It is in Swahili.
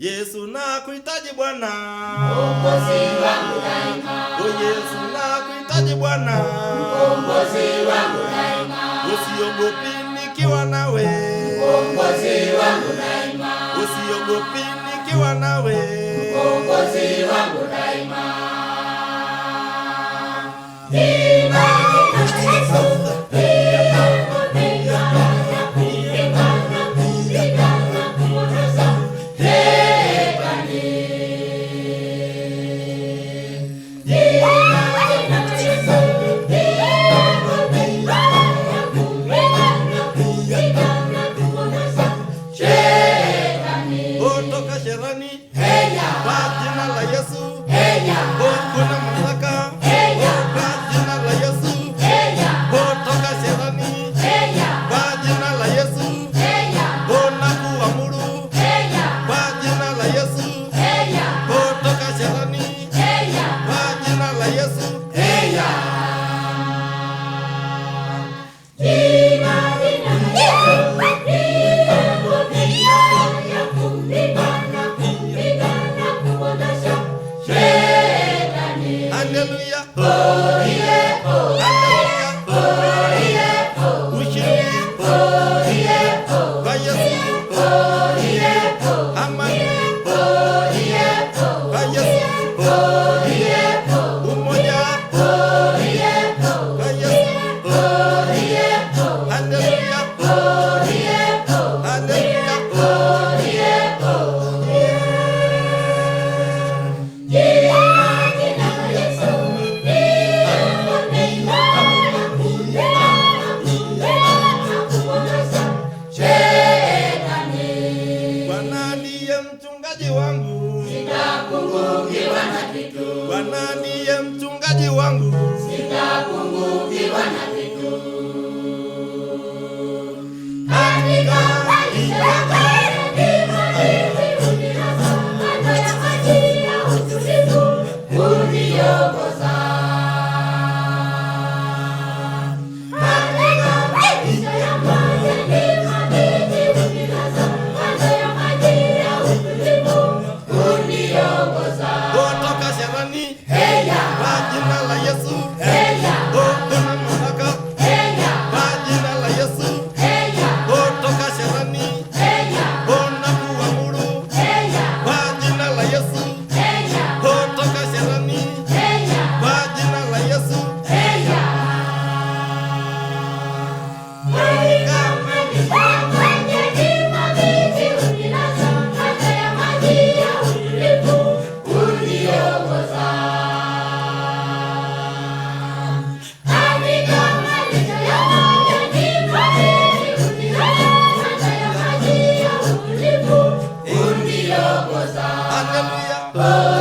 Yesu nakuhitaji Bwana, Mkombozi wangu daima. Yesu nakuhitaji Bwana, Mkombozi wangu daima. Usiogopi nikiwa nawe, Mkombozi wangu daima. Usiogopi nikiwa nawe, Mkombozi wangu daima. Kwa jina la Yesu, kuna mamlaka. Kwa jina la Yesu, toka shetani. Kwa jina la Yesu, kuna kuamuru. Kwa jina la Yesu, toka shetani. Kwa jina la Yesu, haleluya. Mchungaji wangu, sitapungukiwa na kitu. Bwana ndiye mchungaji wangu, sitapungukiwa na kitu. kwa jina la Yesu, kuna mamlaka. Kwa jina la Yesu, toka shetani, kuna kuamuru. Kwa jina la Yesu, toka shetani. Kwa jina la Yesu, haleluya.